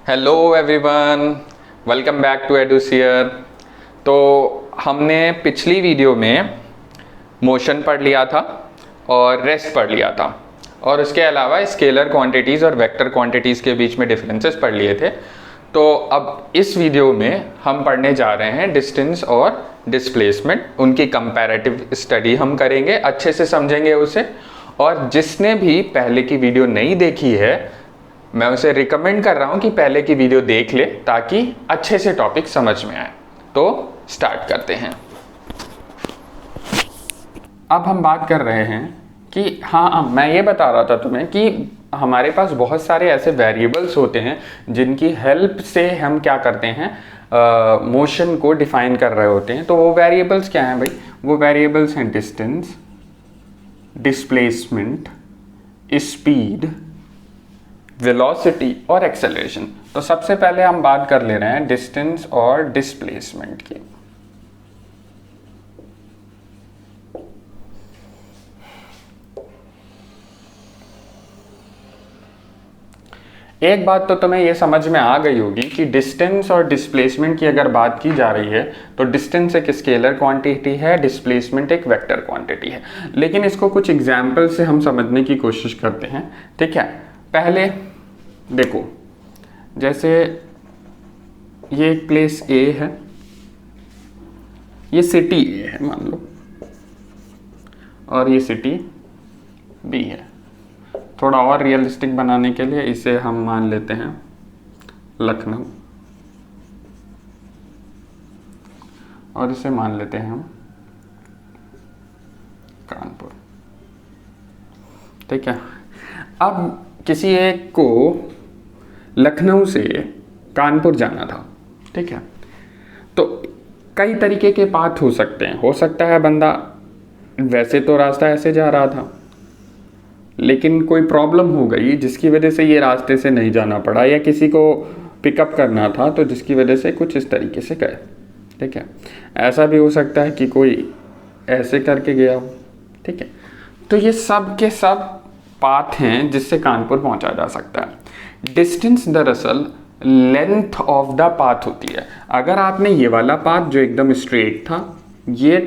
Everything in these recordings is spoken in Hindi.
Hello everyone, welcome back to एडुसियर। तो हमने पिछली वीडियो में मोशन पढ़ लिया था और रेस्ट पढ़ लिया था और उसके अलावा स्केलर क्वांटिटीज़ और वेक्टर क्वांटिटीज़ के बीच में डिफरेंसेस पढ़ लिए थे। तो अब इस वीडियो में हम पढ़ने जा रहे हैं डिस्टेंस और डिस्प्लेसमेंट, उनकी कंपैरेटिव स्टडी हम करेंगे, अच्छे से समझेंगे उसे। और जिसने भी पहले की वीडियो नहीं देखी है, मैं उसे रिकमेंड कर रहा हूं कि पहले की वीडियो देख ले ताकि अच्छे से टॉपिक समझ में आए। तो स्टार्ट करते हैं। अब हम बात कर रहे हैं कि हाँ, मैं ये बता रहा था तुम्हें कि हमारे पास बहुत सारे ऐसे वेरिएबल्स होते हैं जिनकी हेल्प से हम क्या करते हैं, मोशन को डिफाइन कर रहे होते हैं। तो वो वेरिएबल्स क्या हैं भाई? वो वेरिएबल्स हैं डिस्टेंस, डिस्प्लेसमेंट, स्पीड, वेलोसिटी और एक्सेलरेशन। तो सबसे पहले हम बात कर ले रहे हैं डिस्टेंस और डिस्प्लेसमेंट की। एक बात तो तुम्हें ये समझ में आ गई होगी कि डिस्टेंस और डिस्प्लेसमेंट की अगर बात की जा रही है तो डिस्टेंस एक स्केलर क्वांटिटी है, डिस्प्लेसमेंट एक वेक्टर क्वांटिटी है। लेकिन इसको कुछ एग्जाम्पल से हम समझने की कोशिश करते हैं, ठीक है। पहले देखो, जैसे ये एक प्लेस ए है, ये सिटी ए है मान लो, और ये सिटी बी है। थोड़ा और रियलिस्टिक बनाने के लिए इसे हम मान लेते हैं लखनऊ, और इसे मान लेते हैं हम कानपुर, ठीक है। अब किसी एक को लखनऊ से कानपुर जाना था, ठीक है। तो कई तरीके के पाथ हो सकते हैं। हो सकता है बंदा वैसे तो रास्ता ऐसे जा रहा था, लेकिन कोई प्रॉब्लम हो गई जिसकी वजह से ये रास्ते से नहीं जाना पड़ा, या किसी को पिकअप करना था तो जिसकी वजह से कुछ इस तरीके से गए, ठीक है। ऐसा भी हो सकता है कि कोई ऐसे करके गया हो, ठीक है। तो ये सब के सब पाथ हैं जिससे कानपुर पहुंचा जा सकता है। डिस्टेंस दरअसल लेंथ ऑफ द पाथ होती है। अगर आपने ये वाला पाथ जो एकदम स्ट्रेट था ये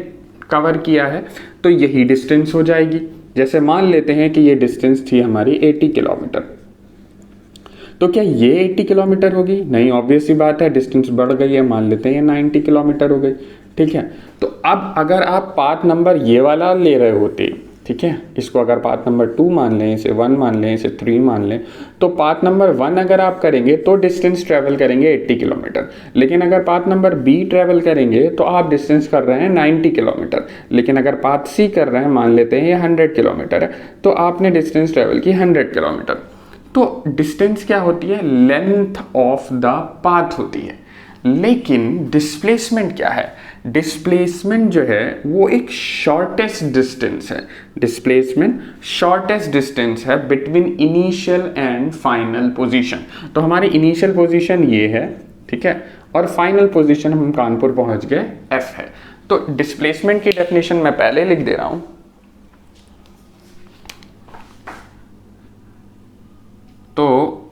कवर किया है तो यही डिस्टेंस हो जाएगी। जैसे मान लेते हैं कि ये डिस्टेंस थी हमारी 80 किलोमीटर, तो क्या ये 80 किलोमीटर होगी? नहीं, ऑब्वियस सी बात है, डिस्टेंस बढ़ गई है, मान लेते हैं ये 90 किलोमीटर हो गई, ठीक है। तो अब अगर आप पाथ नंबर ये वाला ले रहे होते, ठीक है, इसको अगर पाथ नंबर 2 मान लें, इसे 1 मान लें, इसे 3 मान लें, तो पाथ नंबर 1 अगर आप करेंगे तो डिस्टेंस ट्रेवल करेंगे 80 किलोमीटर। लेकिन अगर पाथ नंबर बी ट्रेवल करेंगे तो आप डिस्टेंस कर रहे हैं 90 किलोमीटर। लेकिन अगर पाथ सी कर रहे हैं, मान लेते हैं ये 100 किलोमीटर है, तो आपने डिस्टेंस ट्रेवल की 100 किलोमीटर। तो डिस्टेंस क्या होती है? लेंथ ऑफ द पाथ होती है। लेकिन डिस्प्लेसमेंट क्या है? डिस्प्लेसमेंट जो है वो एक शॉर्टेस्ट डिस्टेंस है। डिस्प्लेसमेंट शॉर्टेस्ट डिस्टेंस है between initial and final position. तो हमारी इनिशियल पोजीशन ये है, ठीक है, और फाइनल पोजीशन हम कानपुर पहुंच गए, एफ है। तो डिस्प्लेसमेंट की डेफिनेशन मैं पहले लिख दे रहा हूं। तो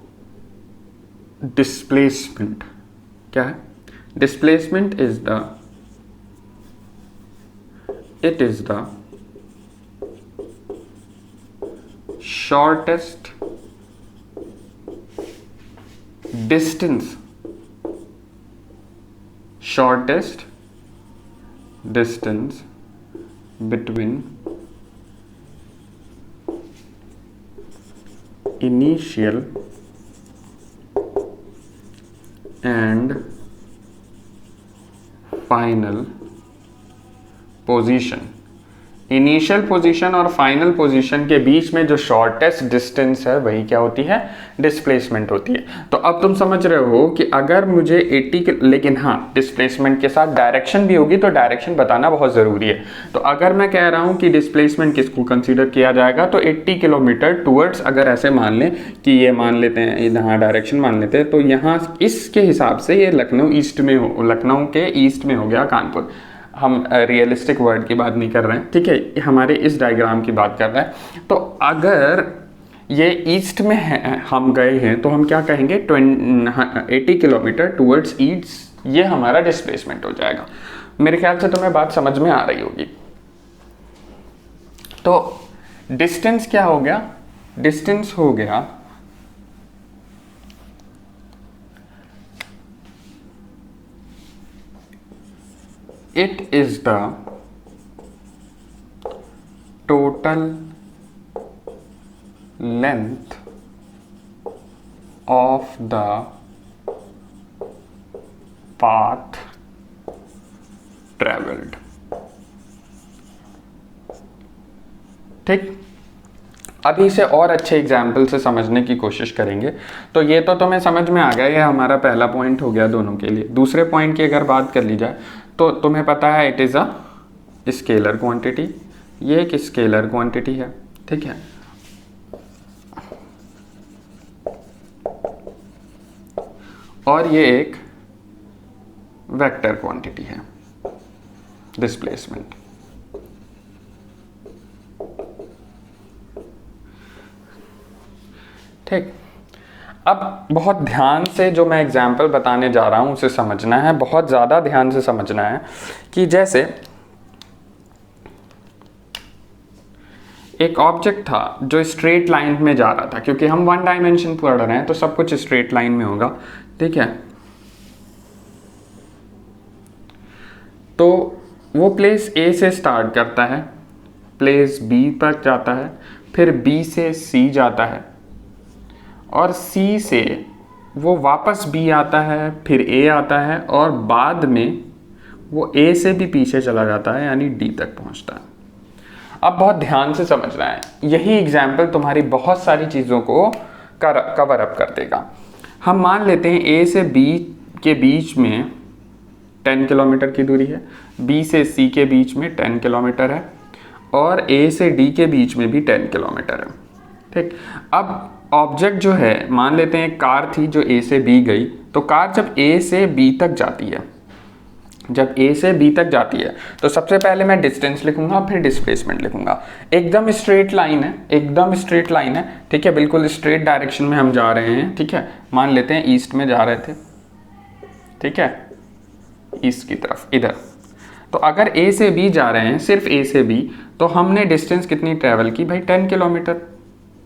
डिस्प्लेसमेंट क्या है? Displacement it is the shortest distance between initial and final position. Initial position और फाइनल पोजीशन के बीच में जो शॉर्टेस्ट डिस्टेंस है वही क्या होती है? डिस्प्लेसमेंट होती है। तो अब तुम समझ रहे हो कि अगर मुझे 80 लेकिन हाँ, डिस्प्लेसमेंट के साथ डायरेक्शन भी होगी, तो डायरेक्शन बताना बहुत ज़रूरी है। तो अगर मैं कह रहा हूँ कि डिस्प्लेसमेंट किसको कंसीडर किया जाएगा, तो 80 किलोमीटर टूवर्ड्स, अगर ऐसे मान लें कि ये मान लेते हैं, यहाँ डायरेक्शन मान लेते हैं, तो यहाँ इसके हिसाब से ये लखनऊ ईस्ट में हो, लखनऊ के ईस्ट में हो गया कानपुर। हम रियलिस्टिक वर्ड की बात नहीं कर रहे हैं, ठीक है, हमारे इस डायग्राम की बात कर रहे हैं। तो अगर ये ईस्ट में है, हम गए हैं तो हम क्या कहेंगे 80 किलोमीटर टूवर्ड्स ईस्ट, ये हमारा डिस्प्लेसमेंट हो जाएगा। मेरे ख्याल से तुम्हें बात समझ में आ रही होगी। तो डिस्टेंस क्या हो गया, डिस्टेंस हो गया it is the total length of the path travelled. ठीक, अभी इसे और अच्छे एग्जाम्पल से समझने की कोशिश करेंगे। तो ये तो तुम्हें समझ में आ गया, ये हमारा पहला पॉइंट हो गया दोनों के लिए। दूसरे पॉइंट की अगर बात कर ली जाए तो तुम्हें पता है it is a scalar quantity, ये एक स्केलर क्वांटिटी है, ठीक है। और ये एक वेक्टर क्वांटिटी है, डिस्प्लेसमेंट। ठीक, अब बहुत ध्यान से जो मैं एग्जाम्पल बताने जा रहा हूं उसे समझना है, बहुत ज़्यादा ध्यान से समझना है। कि जैसे एक ऑब्जेक्ट था जो स्ट्रेट लाइन में जा रहा था, क्योंकि हम 1 डायमेंशन पढ़ रहे हैं तो सब कुछ स्ट्रेट लाइन में होगा, ठीक है। तो वो प्लेस ए से स्टार्ट करता है, प्लेस बी तक जाता है, फिर बी से सी जाता है, और सी से वो वापस बी आता है, फिर ए आता है, और बाद में वो ए से भी पीछे चला जाता है, यानी डी तक पहुंचता है। अब बहुत ध्यान से समझना है, यही एग्जाम्पल तुम्हारी बहुत सारी चीज़ों को कवर अप कर देगा। हम मान लेते हैं ए से बी के बीच में 10 किलोमीटर की दूरी है, बी से सी के बीच में 10 किलोमीटर है, और ए से डी के बीच में भी 10 किलोमीटर है, ठीक। अब ऑब्जेक्ट जो है, मान लेते हैं कार थी जो ए से बी गई, तो कार जब ए से बी तक जाती है, जब ए से बी तक जाती है तो सबसे पहले मैं डिस्टेंस लिखूंगा, फिर डिस्प्लेसमेंट लिखूंगा। एकदम स्ट्रेट लाइन है, एकदम स्ट्रेट लाइन है, ठीक है, बिल्कुल स्ट्रेट डायरेक्शन में हम जा रहे हैं, ठीक है। मान लेते हैं ईस्ट में जा रहे थे, ठीक है, ईस्ट की तरफ इधर। तो अगर ए से बी जा रहे हैं, सिर्फ ए से बी, तो हमने डिस्टेंस कितनी ट्रेवल की भाई, 10 किलोमीटर,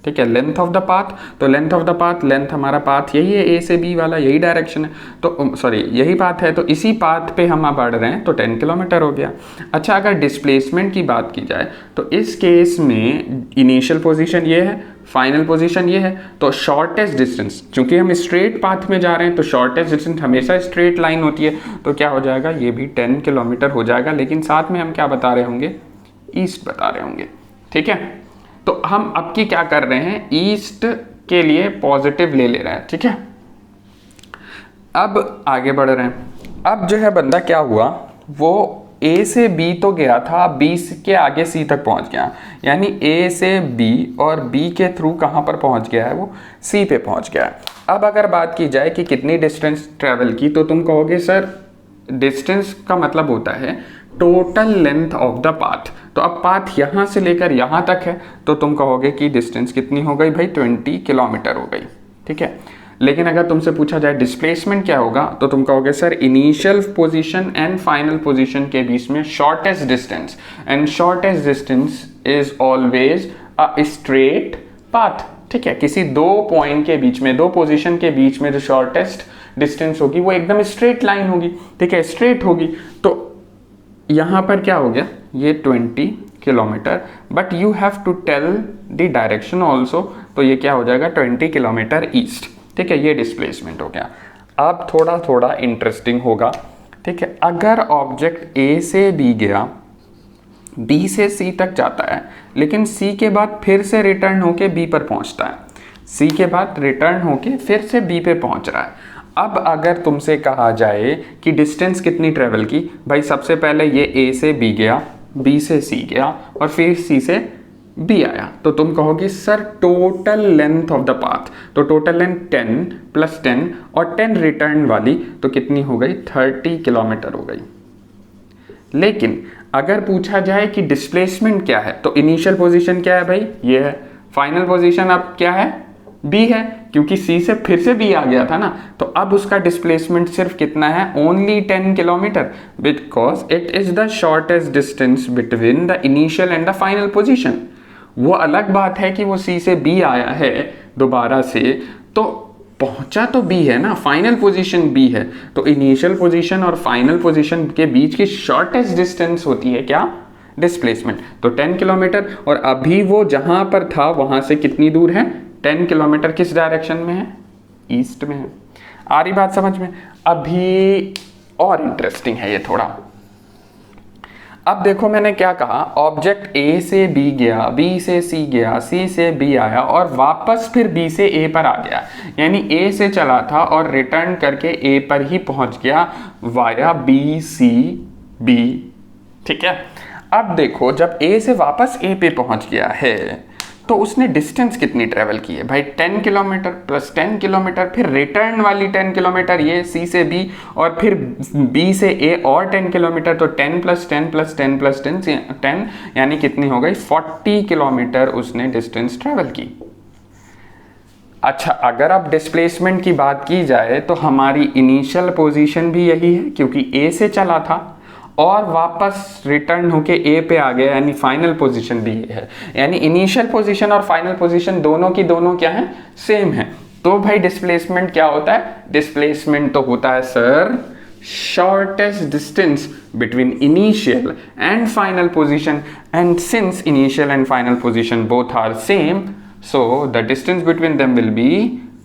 ठीक है। लेंथ ऑफ द पाथ, तो length of the path, length हमारा पाथ यही है, ए से बी वाला यही डायरेक्शन है, तो सॉरी यही पाथ है, तो इसी पाथ पे हम बढ़ रहे हैं, तो 10 किलोमीटर हो गया। अच्छा, अगर डिस्प्लेसमेंट की बात की जाए तो इस केस में इनिशियल पोजीशन ये है, फाइनल पोजीशन ये है, तो शॉर्टेस्ट डिस्टेंस, चूंकि हम स्ट्रेट पाथ में जा रहे हैं तो शॉर्टेस्ट डिस्टेंस हमेशा स्ट्रेट लाइन होती है, तो क्या हो जाएगा, ये भी 10 किलोमीटर हो जाएगा, लेकिन साथ में हम क्या बता रहे होंगे, ईस्ट बता रहे होंगे, ठीक है। तो हम अब की क्या कर रहे हैं, ईस्ट के लिए पॉजिटिव ले रहे हैं, ठीक है। अब आगे बढ़ रहे हैं। अब जो है बंदा क्या हुआ, वो ए से बी तो गया था, बी के आगे सी तक पहुंच गया, यानी ए से बी और बी के थ्रू कहां पर पहुंच गया है, वो सी पे पहुंच गया है। अब अगर बात की जाए कि कितनी डिस्टेंस ट्रेवल की, तो तुम कहोगे सर डिस्टेंस का मतलब होता है total length of the path. तो अब पाथ यहाँ से लेकर यहाँ तक है, तो तुम कहोगे कि डिस्टेंस कितनी हो गई भाई, 20 किलोमीटर हो गई, ठीक है। लेकिन अगर तुमसे पूछा जाए डिस्प्लेसमेंट क्या होगा, तो तुम कहोगे sir initial position and final position के बीच में shortest distance, and shortest distance is always a straight path, ठीक है। किसी दो पॉइंट के बीच में, दो पोजीशन के बीच में जो शॉर्टेस्ट डिस्टेंस होगी वो एकदम स्ट्रेट लाइन होगी, ठीक है, स्ट्रेट होगी। तो यहाँ पर क्या हो गया, ये 20 kilometre, but you have to tell the direction also, तो ये क्या हो जाएगा 20 किलोमीटर ईस्ट, ठीक है। ये डिस्प्लेसमेंट हो गया। अब थोड़ा थोड़ा इंटरेस्टिंग होगा, ठीक है। अगर ऑब्जेक्ट ए से बी गया, बी से सी तक जाता है, लेकिन सी के बाद फिर से रिटर्न होके बी पर पहुंचता है, सी के बाद रिटर्न होके फिर से बी पे पहुंच रहा है। अब अगर तुमसे कहा जाए कि डिस्टेंस कितनी ट्रेवल की, भाई सबसे पहले ये ए से बी गया, बी से सी गया, और फिर सी से बी आया, तो तुम कहोगे sir total length of the path, तो टोटल लेंथ 10 + 10 और 10 रिटर्न वाली, तो कितनी हो गई, 30 किलोमीटर हो गई। लेकिन अगर पूछा जाए कि डिस्प्लेसमेंट क्या है, तो इनिशियल पोजीशन क्या है भाई, ये है, फाइनल पोजीशन अब क्या है, बी है, क्योंकि सी से फिर से बी आ गया था ना, तो अब उसका डिस्प्लेसमेंट सिर्फ कितना है, only 10 kilometre, because it is the shortest distance between the initial and the final position. वो अलग बात है कि वो सी से बी आया है दोबारा से, तो पहुंचा तो बी है ना, फाइनल पोजीशन बी है, तो इनिशियल पोजीशन और फाइनल पोजीशन के बीच की शॉर्टेस्ट डिस्टेंस होती है क्या, डिस्प्लेसमेंट। तो 10 किलोमीटर, और अभी वो जहां पर था वहां से कितनी दूर है, 10 किलोमीटर। किस डायरेक्शन में है, ईस्ट में है। आ रही बात समझ में। अभी और इंटरेस्टिंग है ये थोड़ा। अब देखो मैंने क्या कहा, ऑब्जेक्ट ए से बी गया, बी से सी गया, सी से बी आया और वापस फिर बी से ए पर आ गया, यानी ए से चला था और रिटर्न करके ए पर ही पहुंच गया वाया बी सी बी। ठीक है, अब देखो जब ए से वापस ए पे पहुंच गया है तो उसने डिस्टेंस कितनी ट्रेवल की है भाई, 10 किलोमीटर प्लस 10 किलोमीटर, फिर रिटर्न वाली 10 किलोमीटर ये सी से बी, और फिर बी से ए और 10 किलोमीटर, तो 10 प्लस 10 प्लस 10 प्लस 10 यानी कितनी हो गई, 40 किलोमीटर उसने डिस्टेंस ट्रेवल की। अच्छा, अगर अब डिस्प्लेसमेंट की बात की जाए तो हमारी इनिशियल पोजीशन भी यही है, क्योंकि ए से चला था और वापस रिटर्न होके ए पे आ गया, यानी फाइनल पोजीशन भी ये है, यानी इनिशियल पोजीशन और फाइनल पोजीशन दोनों की दोनों क्या है, सेम है। तो भाई डिस्प्लेसमेंट क्या होता है, डिस्प्लेसमेंट तो होता है sir shortest distance between initial and final position, and since initial and final position both are same, so the distance between them will be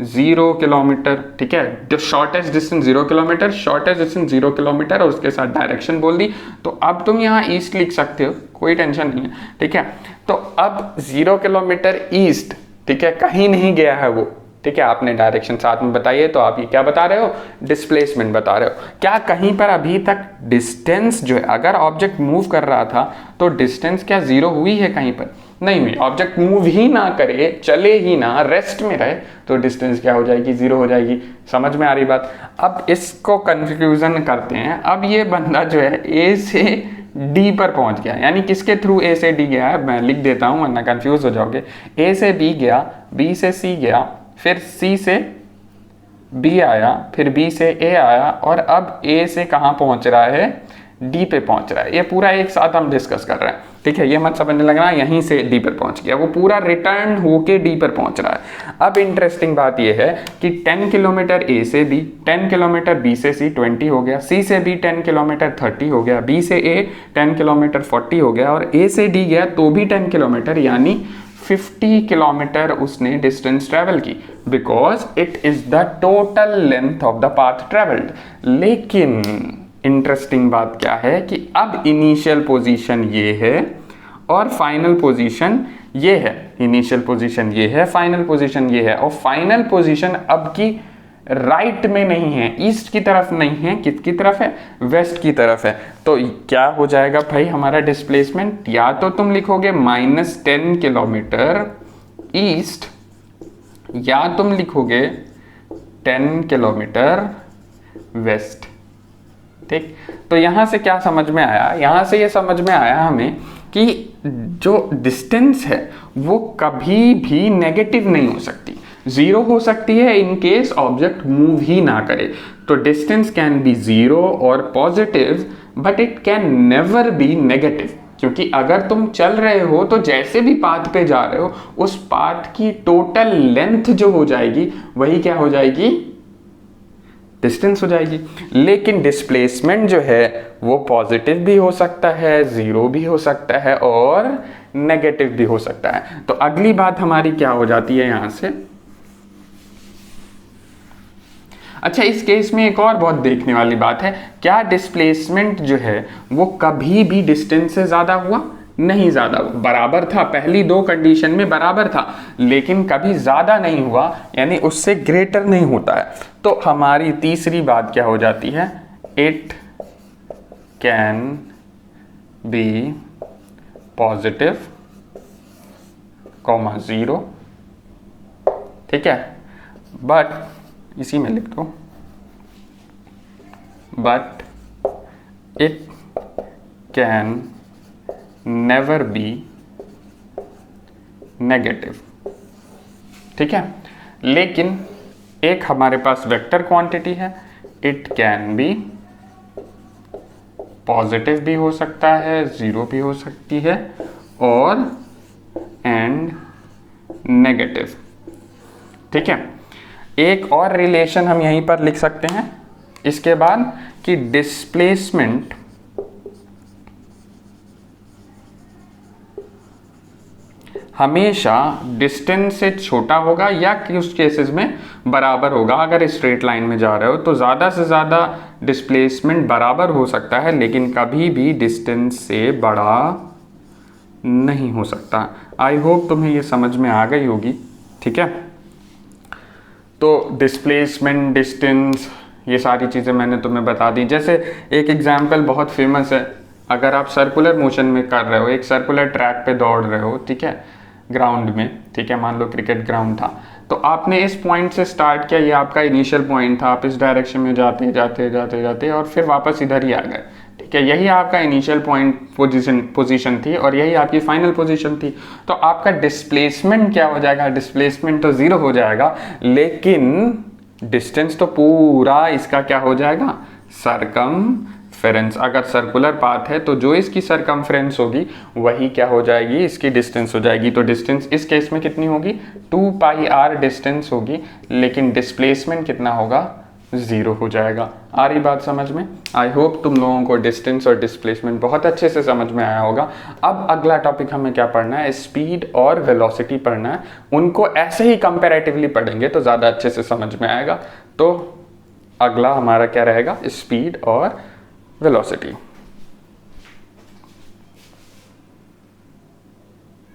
0 kilometre. ठीक है, जो shortest distance 0 kilometre, shortest distance 0 kilometre, और उसके साथ डायरेक्शन बोल दी, तो अब तुम यहाँ ईस्ट लिख सकते हो, कोई टेंशन नहीं है। ठीक है, तो अब 0 किलोमीटर ईस्ट, ठीक है, कहीं नहीं गया है वो। ठीक है, आपने डायरेक्शन साथ में बताइए, तो आप ये क्या बता रहे हो, डिस्प्लेसमेंट बता रहे हो। क्या कहीं पर अभी तक डिस्टेंस जो है, अगर ऑब्जेक्ट मूव कर रहा था तो डिस्टेंस क्या जीरो हुई है, कहीं पर नहीं हुई। ऑब्जेक्ट मूव ही ना करे, चले ही ना, रेस्ट में रहे, तो डिस्टेंस क्या हो जाएगी, जीरो हो जाएगी। समझ में आ रही बात। अब इसको कंफ्यूजन करते हैं। अब ये बंदा जो है ए से डी पर पहुंच गया, यानी किसके थ्रू ए से डी गया है, मैं लिख देता हूं वरना कंफ्यूज हो जाओगे। ए से बी गया, बी से सी गया, फिर सी से बी आया, फिर बी से ए आया, और अब ए से कहां पहुंच रहा है, डी पे पहुंच रहा है। ये पूरा एक साथ हम डिस्कस कर रहे हैं। ठीक है, ये मत समझने लगना यहीं से डी पर पहुंच गया, वो पूरा रिटर्न होके डी पर पहुंच रहा है। अब इंटरेस्टिंग बात ये है कि 10 किलोमीटर ए से बी, 10 किलोमीटर बी से सी 20 हो गया, सी से बी 10 किलोमीटर 30 हो गया, बी से ए 10 किलोमीटर 40 हो गया, और ए से डी गया तो भी 10 किलोमीटर, यानी 50 किलोमीटर उसने डिस्टेंस ट्रेवल की, because it is the total length of the path travelled. लेकिन इंटरेस्टिंग बात क्या है कि अब इनिशियल पोजीशन ये है और फाइनल पोजीशन ये है। इनिशियल पोजीशन ये है, फाइनल पोजीशन ये है, और फाइनल पोजीशन अब की राइट में नहीं है, ईस्ट की तरफ नहीं है, किसकी तरफ है, वेस्ट की तरफ है। तो क्या हो जाएगा भाई हमारा डिस्प्लेसमेंट, या तो तुम लिखोगे -10 किलोमीटर ईस्ट, या तुम लिखोगे 10 किलोमीटर वेस्ट। ठीक, तो यहां से क्या समझ में आया, यहां से ये समझ में आया हमें कि जो डिस्टेंस है वो कभी भी नेगेटिव नहीं हो सकती, जीरो हो सकती है इन केस ऑब्जेक्ट मूव ही ना करे। तो डिस्टेंस कैन बी जीरो और positive, but it can never be negative, क्योंकि अगर तुम चल रहे हो तो जैसे भी पाथ पे जा रहे हो उस पाथ की टोटल लेंथ जो हो जाएगी वही क्या हो जाएगी, डिस्टेंस हो जाएगी। लेकिन डिस्प्लेसमेंट जो है वो पॉजिटिव भी हो सकता है, जीरो भी हो सकता है, और नेगेटिव भी हो सकता है। तो अगली बात हमारी क्या हो जाती है यहां से, अच्छा इस केस में एक और बहुत देखने वाली बात है, क्या डिस्प्लेसमेंट जो है वो कभी भी डिस्टेंस से ज्यादा हुआ, नहीं ज्यादा, बराबर था, पहली दो कंडीशन में बराबर था, लेकिन कभी ज्यादा नहीं हुआ, यानी उससे ग्रेटर नहीं होता है। तो हमारी तीसरी बात क्या हो जाती है, it can be positive comma zero. ठीक है, बट इसी में लिख दो, but it can never be negative. ठीक है। लेकिन एक हमारे पास वेक्टर क्वांटिटी है, इट कैन बी पॉजिटिव भी हो सकता है, जीरो भी हो सकती है, और एंड नेगेटिव। ठीक है। एक और रिलेशन हम यहीं पर लिख सकते हैं इसके बाद कि डिस्प्लेसमेंट हमेशा डिस्टेंस से छोटा होगा या कुछ केसेस में बराबर होगा। अगर स्ट्रेट लाइन में जा रहे हो तो ज़्यादा से ज़्यादा डिस्प्लेसमेंट बराबर हो सकता है, लेकिन कभी भी डिस्टेंस से बड़ा नहीं हो सकता। आई होप तुम्हें ये समझ में आ गई होगी। ठीक है। तो डिस्प्लेसमेंट, डिस्टेंस, ये सारी चीज़ें मैंने तुम्हें बता दी। जैसे एक एग्जाम्पल बहुत फेमस है, अगर आप सर्कुलर मोशन में कर रहे हो, एक सर्कुलर ट्रैक पे दौड़ रहे हो, ठीक है, ग्राउंड में, ठीक है, मान लो क्रिकेट ग्राउंड था, तो आपने इस पॉइंट से स्टार्ट किया, ये आपका इनिशियल पॉइंट था, आप इस डायरेक्शन में जाते जाते जाते जाते और फिर वापस इधर ही आ गए। ठीक है, यही आपका इनिशियल पॉइंट पोजीशन थी और यही आपकी फाइनल पोजीशन थी। तो आपका डिस्प्लेसमेंट क्या हो जाएगा? डिस्प्लेसमेंट तो जीरो हो जाएगा, लेकिन डिस्टेंस तो पूरा इसका क्या हो जाएगा? सरकमफेरेंस। अगर सर्कुलर पाथ है तो जो इसकी सरकमफेरेंस होगी वही क्या हो जाएगी? इसकी डिस्टेंस हो जाएगी। तो डिस्टेंस इस केस में कितनी होगी? 2πr डिस्टेंस होगी, लेकिन डिस्प्लेसमेंट कितना होगा? जीरो हो जाएगा। आ रही बात समझ में? आई होप तुम लोगों को डिस्टेंस और डिस्प्लेसमेंट बहुत अच्छे से समझ में आया होगा। अब अगला टॉपिक हमें क्या पढ़ना है? स्पीड और वेलोसिटी पढ़ना है। उनको ऐसे ही कंपैरेटिवली पढ़ेंगे तो ज़्यादा अच्छे से समझ में आएगा। तो अगला हमारा क्या रहेगा? स्पीड और वेलोसिटी।